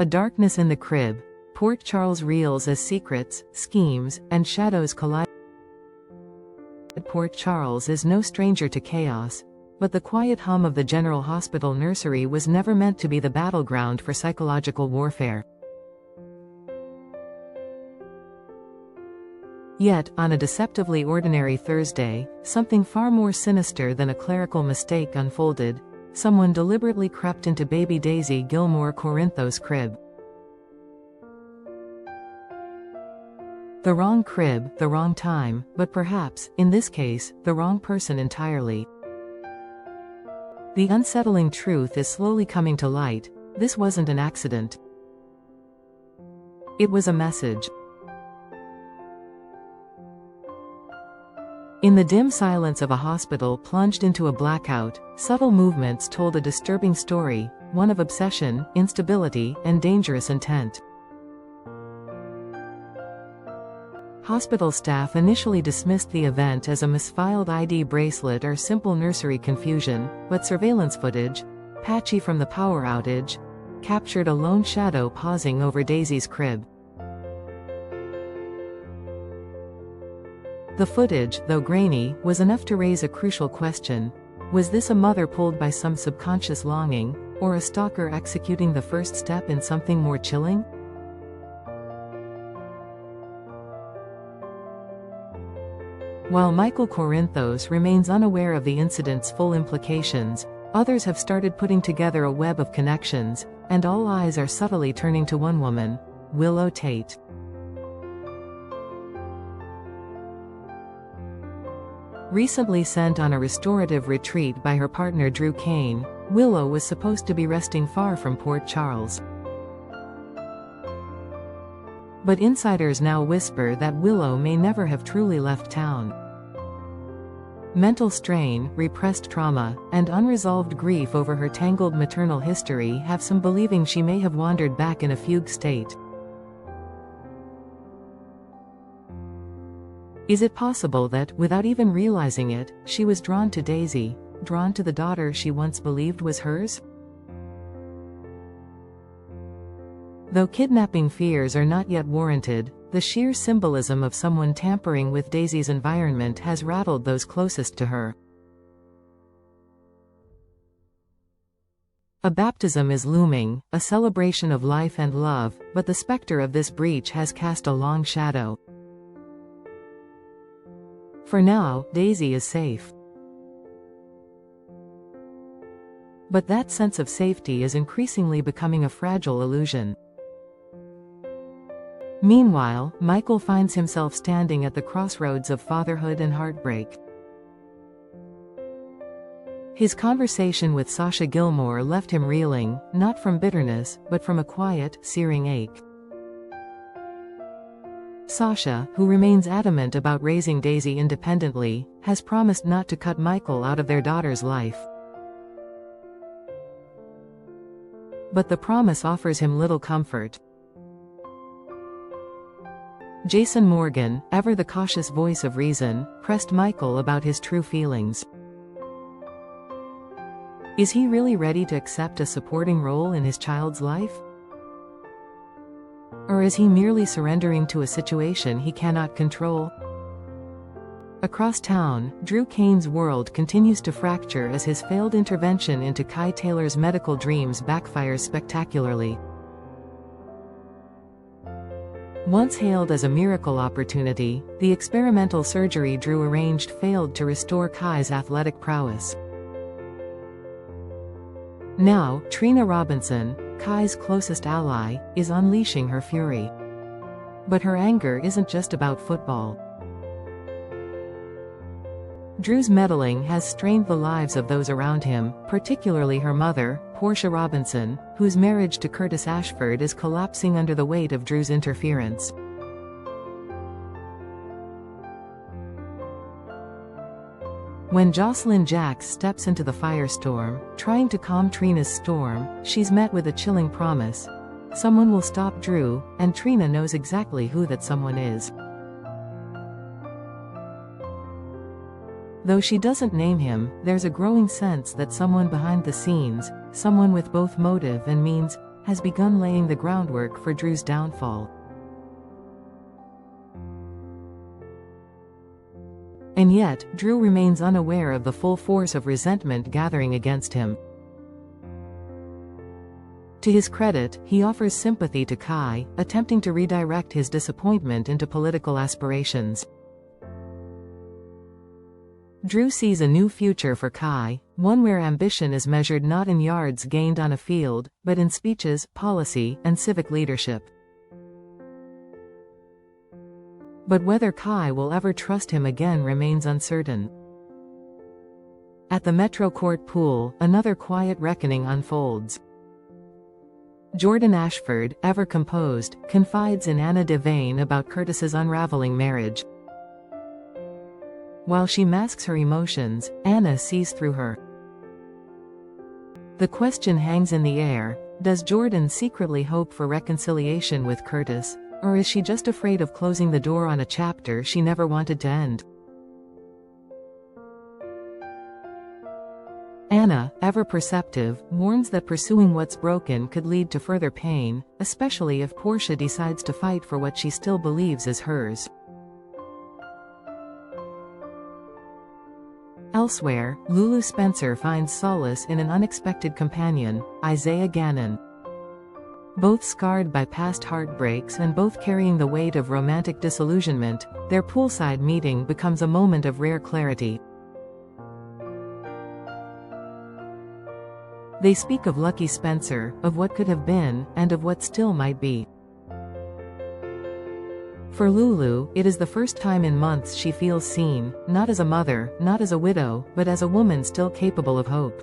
A darkness in the crib. Port Charles reels as secrets, schemes, and shadows collide. Port Charles is no stranger to chaos, but the quiet hum of the General Hospital nursery was never meant to be the battleground for psychological warfare. Yet, on a deceptively ordinary Thursday, something far more sinister than a clerical mistake unfolded. Someone deliberately crept into baby Daisy Gilmore Corinthos' crib. The wrong crib, the wrong time, but perhaps, in this case, the wrong person entirely. The unsettling truth is slowly coming to light. This wasn't an accident. It was a message. In the dim silence of a hospital plunged into a blackout, subtle movements told a disturbing story, one of obsession, instability, and dangerous intent. Hospital staff initially dismissed the event as a misfiled ID bracelet or simple nursery confusion, but surveillance footage, patchy from the power outage, captured a lone shadow pausing over Daisy's crib. The footage, though grainy, was enough to raise a crucial question. Was this a mother pulled by some subconscious longing, or a stalker executing the first step in something more chilling? While Michael Corinthos remains unaware of the incident's full implications, others have started putting together a web of connections, and all eyes are subtly turning to one woman, Willow Tate. Recently sent on a restorative retreat by her partner Drew Kane, Willow was supposed to be resting far from Port Charles. But insiders now whisper that Willow may never have truly left town. Mental strain, repressed trauma, and unresolved grief over her tangled maternal history have some believing she may have wandered back in a fugue state. Is it possible that, without even realizing it, she was drawn to Daisy, drawn to the daughter she once believed was hers? Though kidnapping fears are not yet warranted, the sheer symbolism of someone tampering with Daisy's environment has rattled those closest to her. A baptism is looming, a celebration of life and love, but the specter of this breach has cast a long shadow. For now, Daisy is safe. But that sense of safety is increasingly becoming a fragile illusion. Meanwhile, Michael finds himself standing at the crossroads of fatherhood and heartbreak. His conversation with Sasha Gilmore left him reeling, not from bitterness, but from a quiet, searing ache. Sasha, who remains adamant about raising Daisy independently, has promised not to cut Michael out of their daughter's life. But the promise offers him little comfort. Jason Morgan, ever the cautious voice of reason, pressed Michael about his true feelings. Is he really ready to accept a supporting role in his child's life? Or is he merely surrendering to a situation he cannot control? Across town, Drew Kane's world continues to fracture as his failed intervention into Kai Taylor's medical dreams backfires spectacularly. Once hailed as a miracle opportunity, the experimental surgery Drew arranged failed to restore Kai's athletic prowess. Now, Trina Robinson, Kai's closest ally, is unleashing her fury. But her anger isn't just about football. Drew's meddling has strained the lives of those around him, particularly her mother, Portia Robinson, whose marriage to Curtis Ashford is collapsing under the weight of Drew's interference. When Jocelyn Jacks steps into the firestorm, trying to calm Trina's storm, she's met with a chilling promise. Someone will stop Drew, and Trina knows exactly who that someone is. Though she doesn't name him, there's a growing sense that someone behind the scenes, someone with both motive and means, has begun laying the groundwork for Drew's downfall. And yet, Drew remains unaware of the full force of resentment gathering against him. To his credit, he offers sympathy to Kai, attempting to redirect his disappointment into political aspirations. Drew sees a new future for Kai, one where ambition is measured not in yards gained on a field, but in speeches, policy, and civic leadership. But whether Kai will ever trust him again remains uncertain. At the Metro Court pool, another quiet reckoning unfolds. Jordan Ashford, ever composed, confides in Anna Devane about Curtis's unraveling marriage. While she masks her emotions, Anna sees through her. The question hangs in the air: does Jordan secretly hope for reconciliation with Curtis, or is she just afraid of closing the door on a chapter she never wanted to end? Anna, ever perceptive, warns that pursuing what's broken could lead to further pain, especially if Portia decides to fight for what she still believes is hers. Elsewhere, Lulu Spencer finds solace in an unexpected companion, Isaiah Gannon. Both scarred by past heartbreaks and both carrying the weight of romantic disillusionment, their poolside meeting becomes a moment of rare clarity. They speak of Lucky Spencer, of what could have been, and of what still might be. For Lulu, it is the first time in months she feels seen, not as a mother, not as a widow, but as a woman still capable of hope.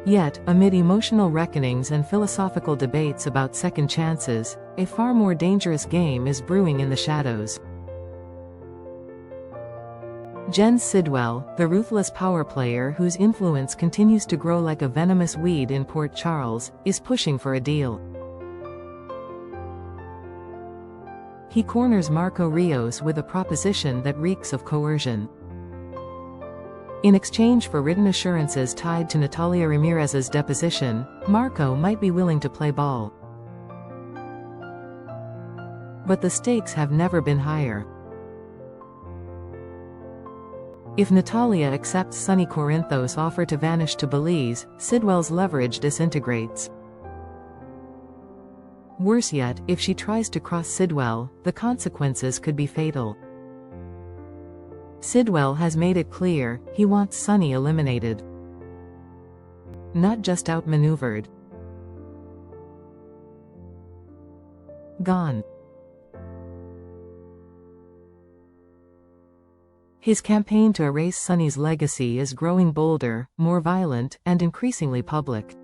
Yet, amid emotional reckonings and philosophical debates about second chances, a far more dangerous game is brewing in the shadows. Jen Sidwell, the ruthless power player whose influence continues to grow like a venomous weed in Port Charles, is pushing for a deal. He corners Marco Rios with a proposition that reeks of coercion. In exchange for written assurances tied to Natalia Ramirez's deposition, Marco might be willing to play ball. But the stakes have never been higher. If Natalia accepts Sonny Corinthos' offer to vanish to Belize, Sidwell's leverage disintegrates. Worse yet, if she tries to cross Sidwell, the consequences could be fatal. Sidwell has made it clear, he wants Sonny eliminated. Not just outmaneuvered. Gone. His campaign to erase Sonny's legacy is growing bolder, more violent, and increasingly public.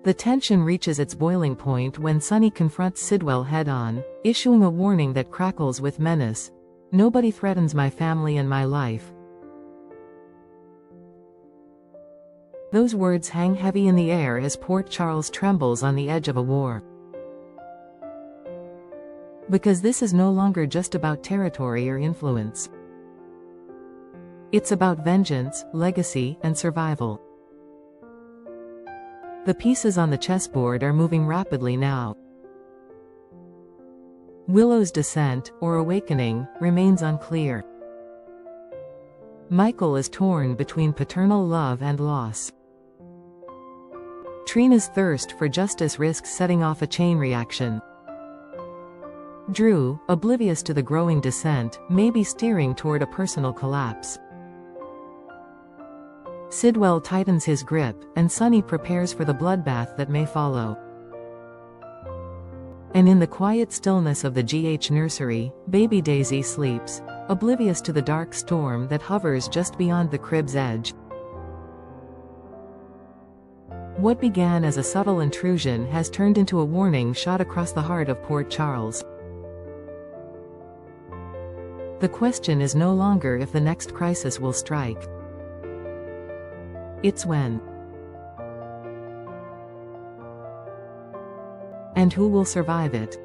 The tension reaches its boiling point when Sonny confronts Sidwell head-on, issuing a warning that crackles with menace. "Nobody threatens my family and my life." Those words hang heavy in the air as Port Charles trembles on the edge of a war. Because this is no longer just about territory or influence. It's about vengeance, legacy, and survival. The pieces on the chessboard are moving rapidly now. Willow's descent, or awakening, remains unclear. Michael is torn between paternal love and loss. Trina's thirst for justice risks setting off a chain reaction. Drew, oblivious to the growing dissent, may be steering toward a personal collapse. Sidwell tightens his grip, and Sonny prepares for the bloodbath that may follow. And in the quiet stillness of the GH nursery, baby Daisy sleeps, oblivious to the dark storm that hovers just beyond the crib's edge. What began as a subtle intrusion has turned into a warning shot across the heart of Port Charles. The question is no longer if the next crisis will strike. It's when. And who will survive it?